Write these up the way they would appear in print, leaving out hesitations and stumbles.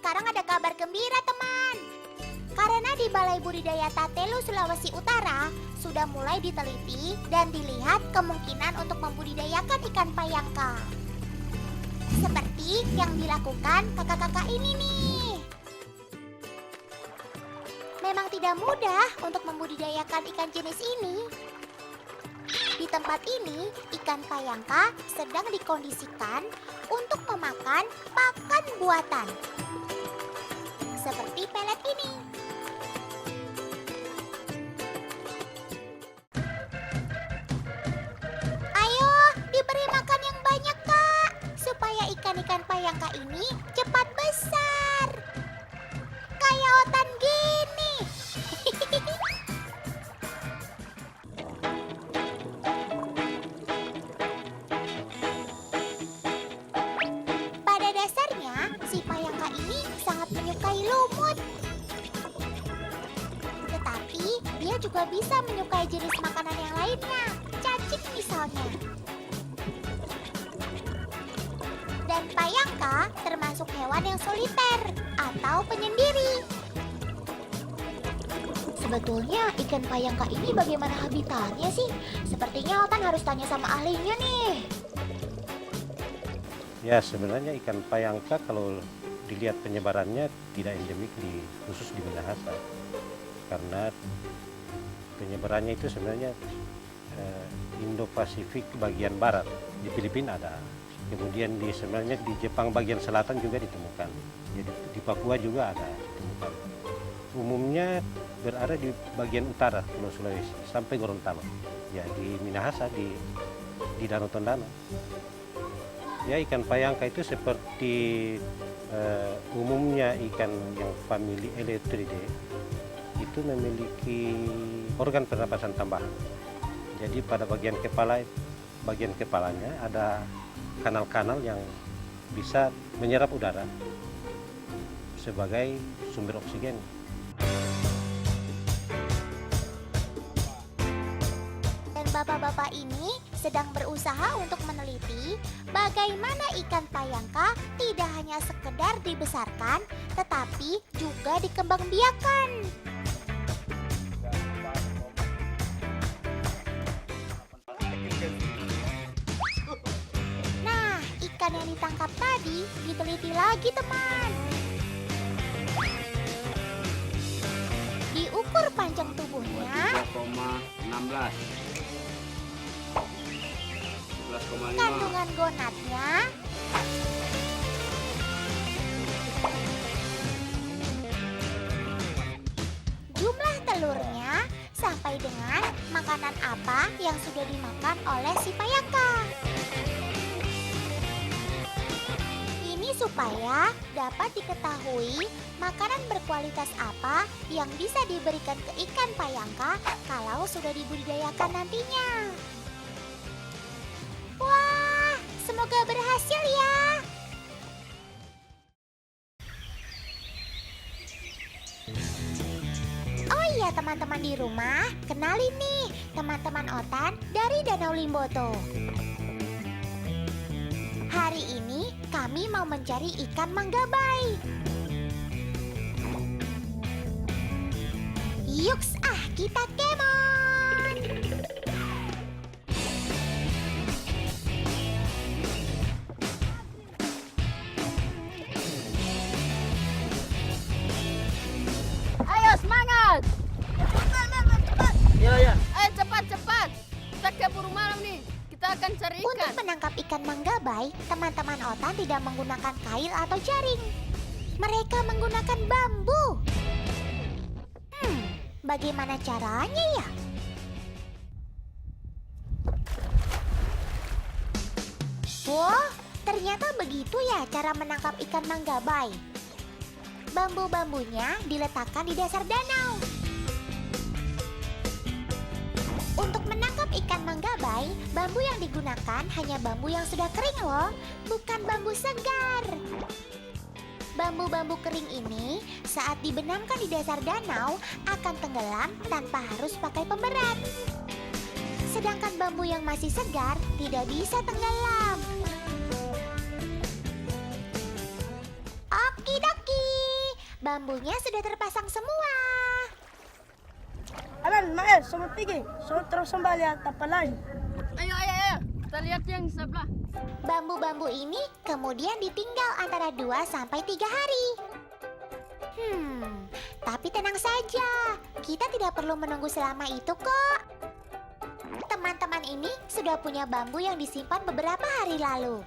sekarang ada kabar gembira, teman. Karena di Balai Budidaya Tatelu, Sulawesi Utara, sudah mulai diteliti dan dilihat kemungkinan untuk membudidayakan ikan payangka. Seperti yang dilakukan kakak-kakak ini nih. Memang tidak mudah untuk membudidayakan ikan jenis ini. Di tempat ini, ikan payangka sedang dikondisikan untuk memakan pakan buatan. Seperti pelet ini. Ayo, diberi makan yang banyak, Kak, supaya ikan-ikan payangka ini cepat besar. Kayak otan gini. Pada dasarnya, si payangka ini sangat menyukai lumut. Tetapi, dia juga bisa menyukai jenis makanan yang lainnya, cacing misalnya. Dan payangka termasuk hewan yang soliter atau penyendiri. Sebetulnya ikan payangka ini bagaimana habitatnya sih? Sepertinya Otan harus tanya sama ahlinya nih. Ya, sebenarnya ikan payangka kalau dilihat penyebarannya tidak endemik khusus di Minahasa. Karena penyebarannya itu sebenarnya Indo-Pasifik bagian barat. Di Filipina ada. Kemudian sebenarnya di Jepang bagian selatan juga ditemukan. Jadi di Papua juga ada ditemukan. Umumnya berada di bagian utara Pulau Sulawesi sampai Gorontalo. Ya, di Minahasa di Danau Tondano. Ya, ikan payangka itu seperti umumnya ikan yang famili Eletridae itu memiliki organ pernapasan tambahan. Jadi pada bagian kepalanya ada kanal-kanal yang bisa menyerap udara sebagai sumber oksigen. Dan bapak-bapak ini sedang berusaha untuk meneliti bagaimana ikan payangka tidak hanya sekedar dibesarkan, tetapi juga dikembangbiakan. Nah, ikan yang ditangkap tadi diteliti lagi, teman. Diukur panjang tubuhnya, 3,16. 11,5. kandungan gonadnya, jumlah telurnya, sampai dengan makanan apa yang sudah dimakan oleh si payangka. Ini supaya dapat diketahui makanan berkualitas apa yang bisa diberikan ke ikan payangka kalau sudah dibudidayakan nantinya. Wah, semoga berhasil ya. Oh iya, teman-teman di rumah, kenalin nih teman-teman Otan dari Danau Limboto. Hari ini kami mau mencari ikan manggabai. Yuks, kita kemon! Ayo semangat! Cepat! Ya. Ayo cepat! Kita keburu malam nih. Kita akan cari Untuk ikan. menangkap ikan manggabai, teman-teman Otan tidak menggunakan kail atau jaring. Mereka menggunakan bambu. Bagaimana caranya ya? Wah, ternyata begitu ya cara menangkap ikan manggabai. Bambu-bambunya diletakkan di dasar danau. Untuk menangkap ikan manggabai, bambu yang digunakan hanya bambu yang sudah kering loh, bukan bambu segar. Bambu-bambu kering ini saat dibenamkan di dasar danau akan tenggelam tanpa harus pakai pemberat. Sedangkan bambu yang masih segar tidak bisa tenggelam. Okidoki. Bambunya sudah terpasang semua. Alan, Mael, semua tinggi. So terus kembali at tapalan. Ayo. Kita lihat yang sebelah. Bambu-bambu ini kemudian ditinggal antara 2 sampai 3 hari. Tapi tenang saja, kita tidak perlu menunggu selama itu kok. Teman-teman ini sudah punya bambu yang disimpan beberapa hari lalu.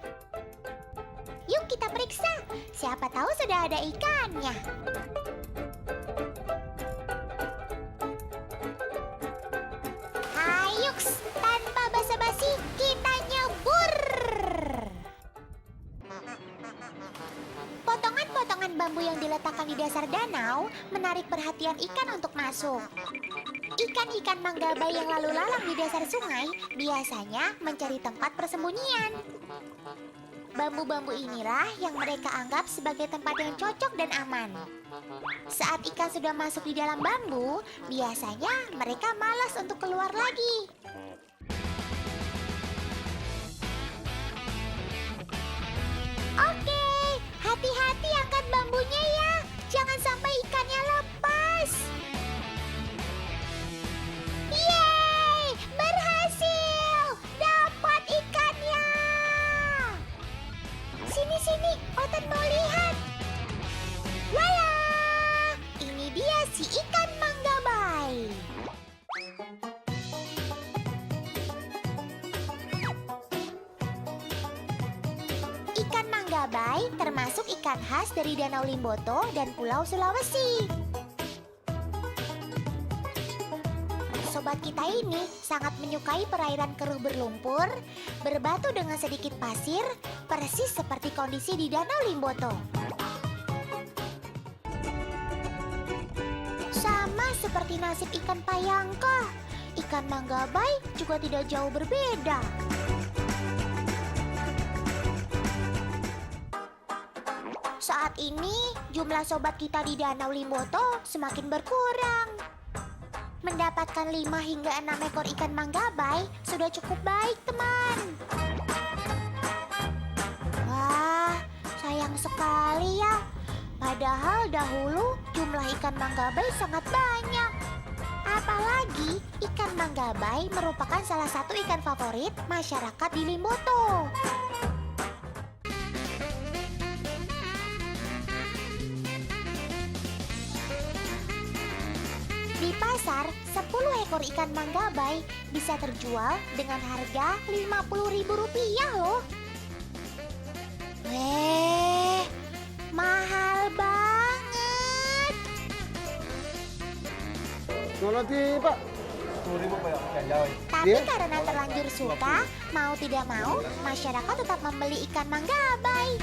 Yuk kita periksa, siapa tahu sudah ada ikannya. Hayuks, tanpa basa-basi kita nyebur. Potongan-potongan bambu yang diletakkan di dasar danau menarik perhatian ikan untuk masuk. Ikan-ikan manggabai yang lalu lalang di dasar sungai biasanya mencari tempat persembunyian. Bambu-bambu inilah yang mereka anggap sebagai tempat yang cocok dan aman. Saat ikan sudah masuk di dalam bambu, biasanya mereka malas untuk keluar lagi. Oke, hati-hati angkat bambunya ya. Jangan sampai ikannya lepas. Yeay, berhasil. Dapat ikannya. Sini, Otan mau lihat. Walah, ini dia si ikan manggabai. Ikan manggabai termasuk ikan khas dari Danau Limboto dan Pulau Sulawesi. Sobat kita ini sangat menyukai perairan keruh berlumpur, berbatu dengan sedikit pasir, persis seperti kondisi di Danau Limboto. Sama seperti nasib ikan payangka, ikan manggabai juga tidak jauh berbeda. Saat ini, jumlah sobat kita di Danau Limboto semakin berkurang. Mendapatkan 5 hingga 6 ekor ikan manggabai sudah cukup baik, teman. Wah, sayang sekali ya. Padahal dahulu jumlah ikan manggabai sangat banyak. Apalagi ikan manggabai merupakan salah satu ikan favorit masyarakat di Limboto. Di pasar, 10 ekor ikan manggabai bisa terjual dengan harga Rp50.000 loh. Weh, mahal banget. Nanti Pak, 10.000 Pak ya. Tapi karena terlanjur suka, mau tidak mau, masyarakat tetap membeli ikan manggabai.